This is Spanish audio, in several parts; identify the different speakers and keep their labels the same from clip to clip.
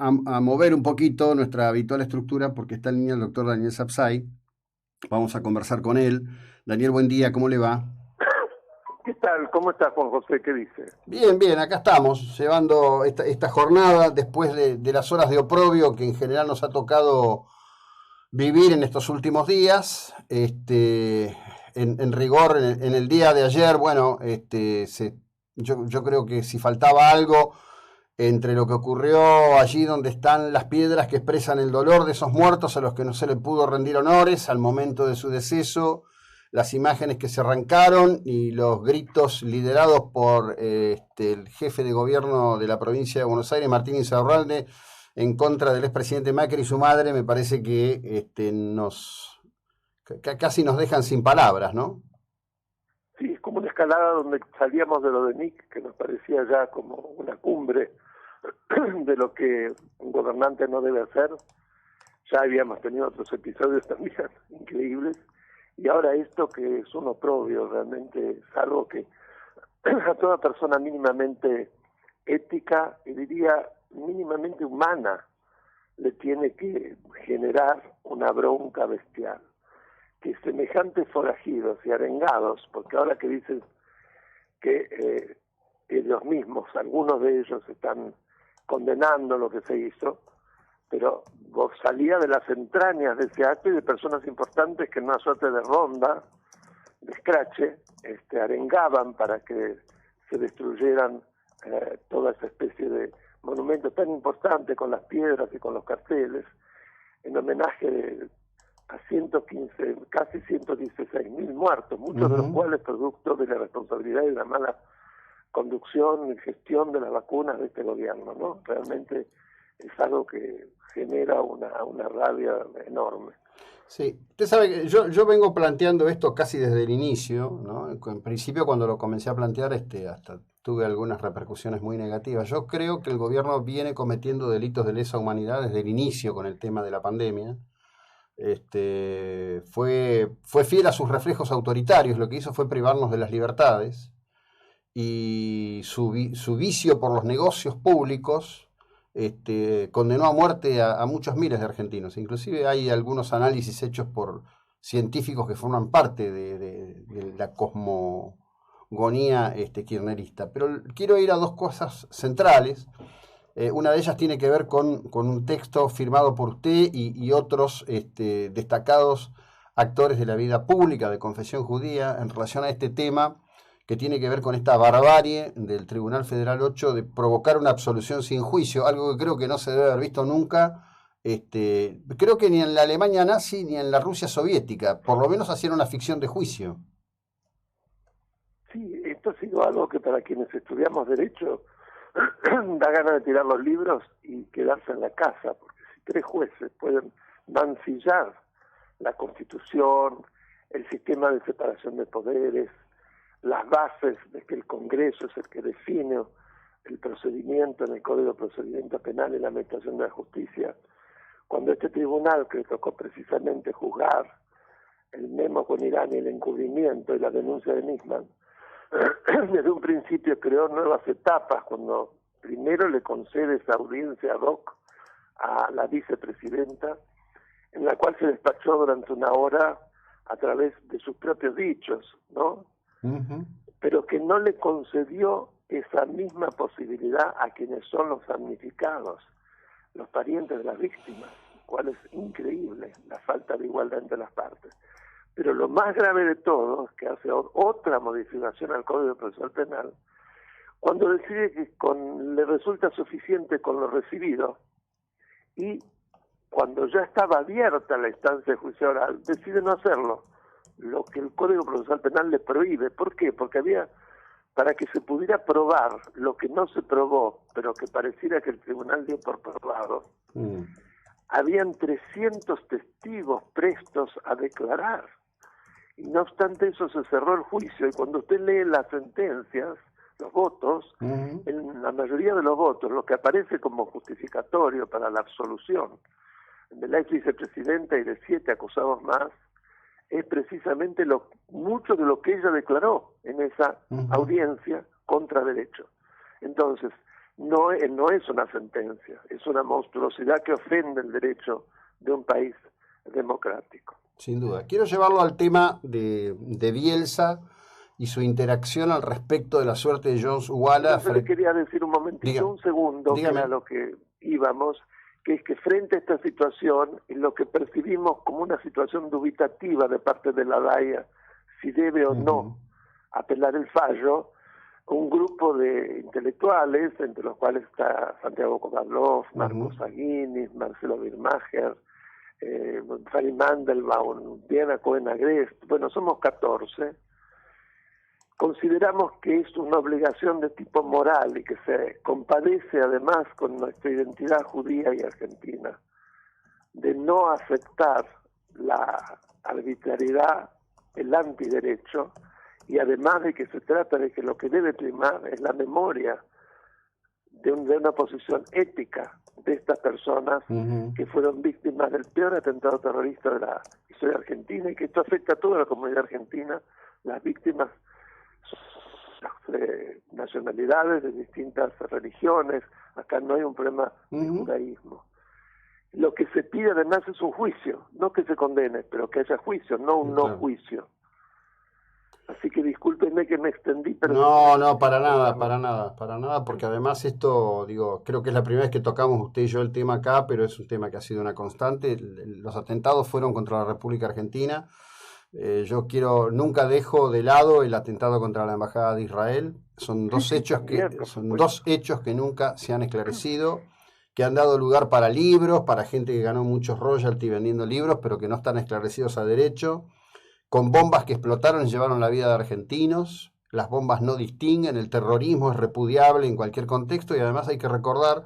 Speaker 1: a mover un poquito nuestra habitual estructura porque está en línea el doctor Daniel Sapsay. Vamos a conversar con él. Daniel, buen día, ¿cómo le va?
Speaker 2: ¿Qué tal? ¿Cómo está Juan José? ¿Qué dice?
Speaker 1: Bien, bien, acá estamos, llevando esta jornada después de las horas de oprobio que en general nos ha tocado vivir en estos últimos días. En rigor, en el día de ayer, bueno, yo creo que si faltaba algo entre lo que ocurrió allí donde están las piedras que expresan el dolor de esos muertos a los que no se le pudo rendir honores al momento de su deceso, las imágenes que se arrancaron y los gritos liderados por el jefe de gobierno de la provincia de Buenos Aires, Martín Insaurralde, en contra del expresidente Macri y su madre, me parece que casi nos dejan sin palabras, ¿no?
Speaker 2: Sí, es como una escalada donde salíamos de lo de Nick, que nos parecía ya como una cumbre de lo que un gobernante no debe hacer. Ya habíamos tenido otros episodios también increíbles. Y ahora esto que es un oprobio, realmente es algo que a toda persona mínimamente ética, y diría mínimamente humana, le tiene que generar una bronca bestial. Que semejantes forajidos y arengados, porque ahora que dicen que ellos mismos, algunos de ellos están condenando lo que se hizo, pero salía de las entrañas de ese acto y de personas importantes que en una suerte de ronda, de escrache, arengaban para que se destruyeran toda esa especie de monumento tan importante con las piedras y con los carteles, en homenaje a 115, casi 116.000 muertos, muchos de los cuales producto de la responsabilidad y de la mala conducción y gestión de las vacunas de este gobierno, ¿no? Realmente es algo que genera una rabia enorme.
Speaker 1: Sí, usted sabe que yo vengo planteando esto casi desde el inicio, ¿no? En principio cuando lo comencé a plantear, hasta tuve algunas repercusiones muy negativas. Yo creo que el gobierno viene cometiendo delitos de lesa humanidad desde el inicio con el tema de la pandemia. Fue fiel a sus reflejos autoritarios, lo que hizo fue privarnos de las libertades y su vicio por los negocios públicos condenó a muerte a muchos miles de argentinos. Inclusive hay algunos análisis hechos por científicos que forman parte de la cosmogonía kirchnerista. Pero quiero ir a dos cosas centrales. Una de ellas tiene que ver con un texto firmado por usted y otros destacados actores de la vida pública de confesión judía en relación a este tema que tiene que ver con esta barbarie del Tribunal Federal 8 de provocar una absolución sin juicio, algo que creo que no se debe haber visto nunca, creo que ni en la Alemania nazi ni en la Rusia soviética, por lo menos hacían una ficción de juicio.
Speaker 2: Sí, esto ha sido algo que para quienes estudiamos Derecho da ganas de tirar los libros y quedarse en la casa, porque si 3 jueces pueden mancillar la Constitución, el sistema de separación de poderes, las bases de que el Congreso es el que define el procedimiento en el Código de Procedimiento Penal y la Administración de la Justicia, cuando este tribunal, que le tocó precisamente juzgar el memo con Irán y el encubrimiento y la denuncia de Nisman, desde un principio creó nuevas etapas, cuando primero le concede esa audiencia ad hoc a la vicepresidenta, en la cual se despachó durante 1 hora a través de sus propios dichos, ¿no? Pero que no le concedió esa misma posibilidad a quienes son los damnificados, los parientes de las víctimas, cual es increíble la falta de igualdad entre las partes. Pero lo más grave de todo es que hace otra modificación al Código Procesal Penal, cuando decide que le resulta suficiente con lo recibido y cuando ya estaba abierta la instancia de juicio oral, decide no hacerlo, lo que el Código Procesal Penal le prohíbe. ¿Por qué? Porque para que se pudiera probar lo que no se probó, pero que pareciera que el tribunal dio por probado, habían 300 testigos prestos a declarar. Y no obstante eso se cerró el juicio, y cuando usted lee las sentencias, los votos, en la mayoría de los votos, lo que aparece como justificatorio para la absolución de la ex vicepresidenta y de 7 acusados más, es precisamente mucho de lo que ella declaró en esa audiencia contra derecho. Entonces, no es una sentencia, es una monstruosidad que ofende el derecho de un país democrático.
Speaker 1: Sin duda. Quiero llevarlo al tema de Bielsa y su interacción al respecto de la suerte de Jones Walla.
Speaker 2: Yo le quería decir un momentito, un segundo,
Speaker 1: dígame.
Speaker 2: Que era lo que íbamos, que es que frente a esta situación, y lo que percibimos como una situación dubitativa de parte de la DAIA, si debe o no apelar el fallo, un grupo de intelectuales, entre los cuales está Santiago Kovadlov, Marcos Aguinis, Marcelo Birmacher, Fanny Mandelbaum, Diana Cohen-Agrest, bueno, somos 14, consideramos que es una obligación de tipo moral y que se compadece además con nuestra identidad judía y argentina, de no aceptar la arbitrariedad, el antiderecho, y además de que se trata de que lo que debe primar es la memoria de una posición ética de estas personas que fueron víctimas del peor atentado terrorista de la historia argentina, y que esto afecta a toda la comunidad argentina, las víctimas, nacionalidades de distintas religiones, acá no hay un problema de judaísmo. Lo que se pide además es un juicio, no que se condene, pero que haya juicio, no un no juicio. Así que discúlpenme que me extendí, pero...
Speaker 1: No, para nada, porque además esto, digo, creo que es la primera vez que tocamos usted y yo el tema acá, pero es un tema que ha sido una constante. Los atentados fueron contra la República Argentina. Nunca dejo de lado el atentado contra la Embajada de Israel. Son dos hechos que nunca se han esclarecido, que han dado lugar para libros, para gente que ganó muchos royalties vendiendo libros, pero que no están esclarecidos a derecho, con bombas que explotaron y llevaron la vida de argentinos. Las bombas no distinguen, el terrorismo es repudiable en cualquier contexto, y además hay que recordar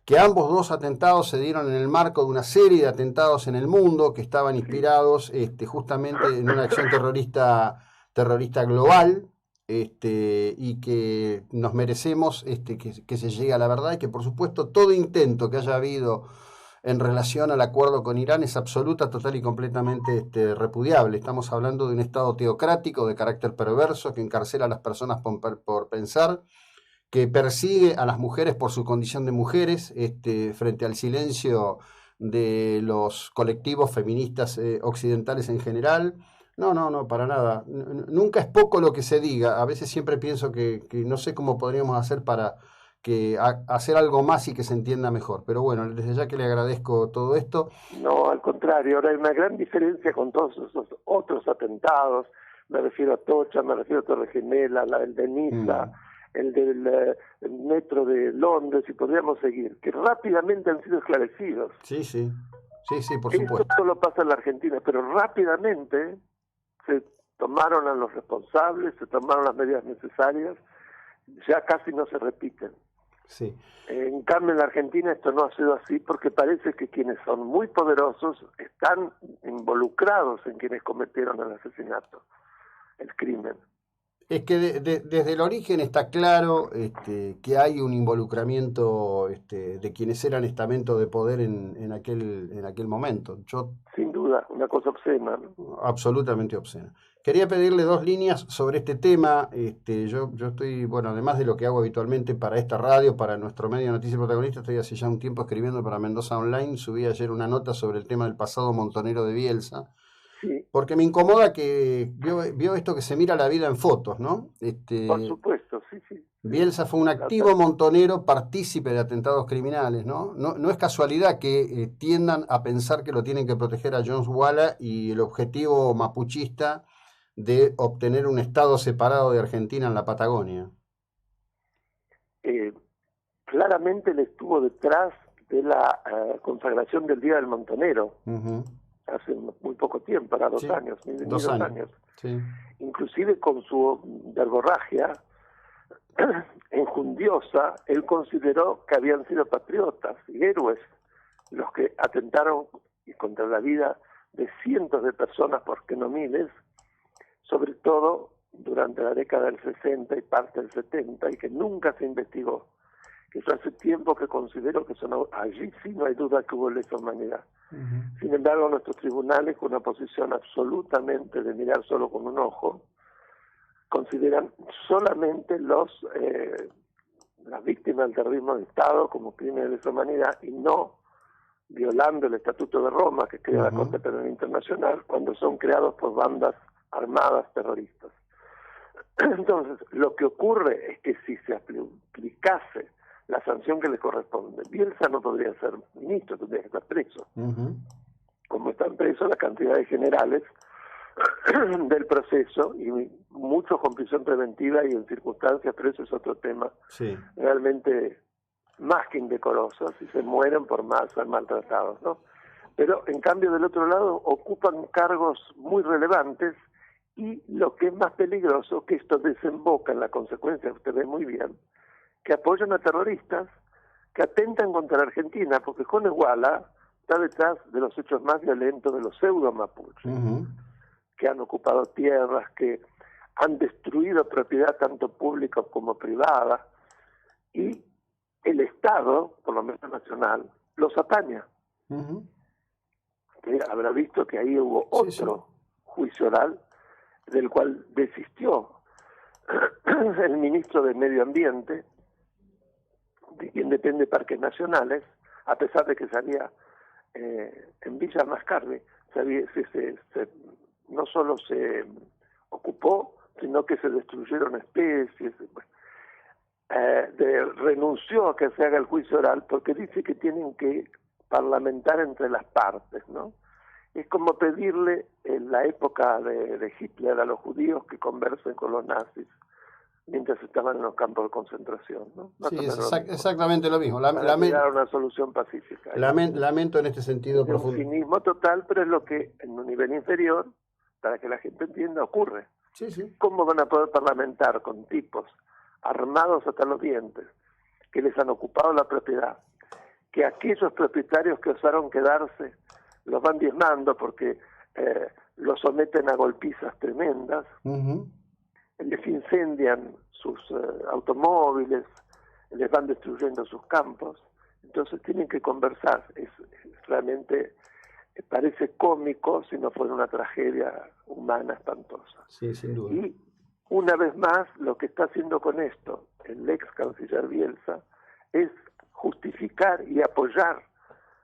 Speaker 1: que ambos dos atentados se dieron en el marco de una serie de atentados en el mundo que estaban inspirados justamente en una acción terrorista global, y que nos merecemos que se llegue a la verdad, y que por supuesto todo intento que haya habido en relación al acuerdo con Irán es absoluta, total y completamente repudiable. Estamos hablando de un Estado teocrático de carácter perverso que encarcela a las personas por pensar, que persigue a las mujeres por su condición de mujeres, frente al silencio de los colectivos feministas occidentales en general. No, para nada. Nunca es poco lo que se diga. A veces siempre pienso que no sé cómo podríamos hacer para hacer algo más y que se entienda mejor. Pero bueno, desde ya que le agradezco todo esto.
Speaker 2: No, al contrario, ahora hay una gran diferencia con todos esos otros atentados. Me refiero a Tocha, me refiero a Torre Gemela, el de Niza, el del metro de Londres, y podríamos seguir, que rápidamente han sido esclarecidos.
Speaker 1: Sí, por supuesto.
Speaker 2: Esto solo pasa en la Argentina, pero rápidamente se tomaron a los responsables, se tomaron las medidas necesarias, ya casi no se repiten.
Speaker 1: Sí.
Speaker 2: En cambio, en la Argentina esto no ha sido así, porque parece que quienes son muy poderosos están involucrados en quienes cometieron el asesinato, el crimen.
Speaker 1: Es que desde el origen está claro que hay un involucramiento de quienes eran estamento de poder en aquel momento.
Speaker 2: Sin duda, una cosa obscena, ¿no?
Speaker 1: Absolutamente obscena. Quería pedirle 2 líneas sobre este tema. Yo estoy, bueno, además de lo que hago habitualmente para esta radio, para nuestro medio Noticias Protagonistas, estoy hace ya un tiempo escribiendo para Mendoza Online. Subí ayer una nota sobre el tema del pasado montonero de Bielsa.
Speaker 2: Sí.
Speaker 1: Porque me incomoda que vio esto que se mira la vida en fotos, ¿no?
Speaker 2: Por supuesto, sí.
Speaker 1: Bielsa fue un activo montonero partícipe de atentados criminales, ¿no? No es casualidad que tiendan a pensar que lo tienen que proteger a Jones Walla y el objetivo mapuchista de obtener un estado separado de Argentina en la Patagonia.
Speaker 2: Claramente él estuvo detrás de la consagración del Día del Montonero. Hace muy poco tiempo, para 2 años, ni 2 años.
Speaker 1: Sí.
Speaker 2: Inclusive con su verborragia enjundiosa, él consideró que habían sido patriotas y héroes los que atentaron contra la vida de cientos de personas, por qué no miles, sobre todo durante la década del 60 y parte del 70, y que nunca se investigó. Que yo hace tiempo que considero que allí sí no hay duda que hubo lesa humanidad. Sin embargo, nuestros tribunales, con una posición absolutamente de mirar solo con un ojo, consideran solamente los las víctimas del terrorismo de Estado como crímenes de lesa humanidad y no violando el Estatuto de Roma que crea la Corte Penal Internacional cuando son creados por bandas armadas terroristas. Entonces, lo que ocurre es que si se aplicase la sanción que le corresponde, Bielsa no podría ser ministro, tendría que estar preso. Como están presos la cantidad de generales del proceso y muchos con prisión preventiva y en circunstancias, pero eso es otro tema realmente más que indecorosos y se mueren por ser maltratados, ¿no? Pero en cambio del otro lado ocupan cargos muy relevantes y lo que es más peligroso, que esto desemboca en la consecuencia, usted ve muy bien, que apoyan a terroristas que atentan contra la Argentina, porque Coneguala está detrás de los hechos más violentos de los pseudo mapuches, que han ocupado tierras, que han destruido propiedad tanto pública como privada, y el Estado, por lo menos nacional, los apaña. Usted habrá visto que ahí hubo otro juicio oral del cual desistió el ministro de Medio Ambiente, de quien depende Parques Nacionales, a pesar de que salía en Villa Mascardi, no solo se ocupó, sino que se destruyeron especies. Renunció a que se haga el juicio oral porque dice que tienen que parlamentar entre las partes, ¿no? Es como pedirle en la época de Hitler a los judíos que conversen con los nazis mientras estaban en los campos de concentración, ¿no?
Speaker 1: Sí, es exactamente lo mismo.
Speaker 2: Llegar a una solución pacífica.
Speaker 1: Lamento en este sentido profundo.
Speaker 2: Un cinismo total, pero es lo que en un nivel inferior, para que la gente entienda, ocurre. ¿Cómo van a poder parlamentar con tipos armados hasta los dientes, que les han ocupado la propiedad, que aquellos propietarios que osaron quedarse los van diezmando porque los someten a golpizas tremendas, les incendian sus automóviles, les van destruyendo sus campos? Entonces tienen que conversar. Realmente parece cómico si no fuera una tragedia humana espantosa.
Speaker 1: Sí, sin duda.
Speaker 2: Y una vez más, lo que está haciendo con esto el ex canciller Bielsa es justificar y apoyar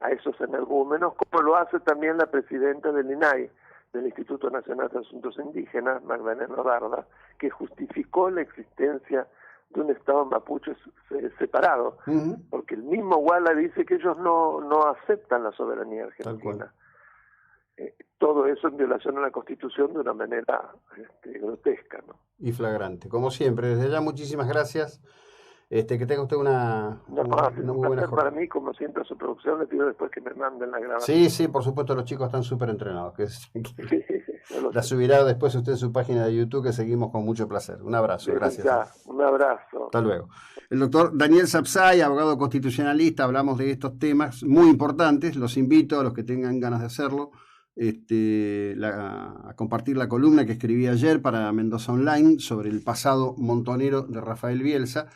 Speaker 2: a esos energúmenos, como lo hace también la presidenta del INAI, del Instituto Nacional de Asuntos Indígenas, Magdalena Barda, que justificó la existencia de un Estado mapuche separado, porque el mismo Walla dice que ellos no aceptan la soberanía argentina. Todo eso en violación a la Constitución de una manera grotesca, ¿no?
Speaker 1: Y flagrante, como siempre. Desde ya, muchísimas gracias. Que tenga usted una muy buena jornada.
Speaker 2: Para mí, como siempre, su producción, le pido después que me manden la grabación.
Speaker 1: Sí, por supuesto, los chicos están súper entrenados. La subirá después usted en su página de YouTube, que seguimos con mucho placer. Un abrazo, gracias.
Speaker 2: Un abrazo.
Speaker 1: Hasta luego. El doctor Daniel Sapsay, abogado constitucionalista, hablamos de estos temas muy importantes. Los invito a los que tengan ganas de hacerlo a compartir la columna que escribí ayer para Mendoza Online sobre el pasado montonero de Rafael Bielsa.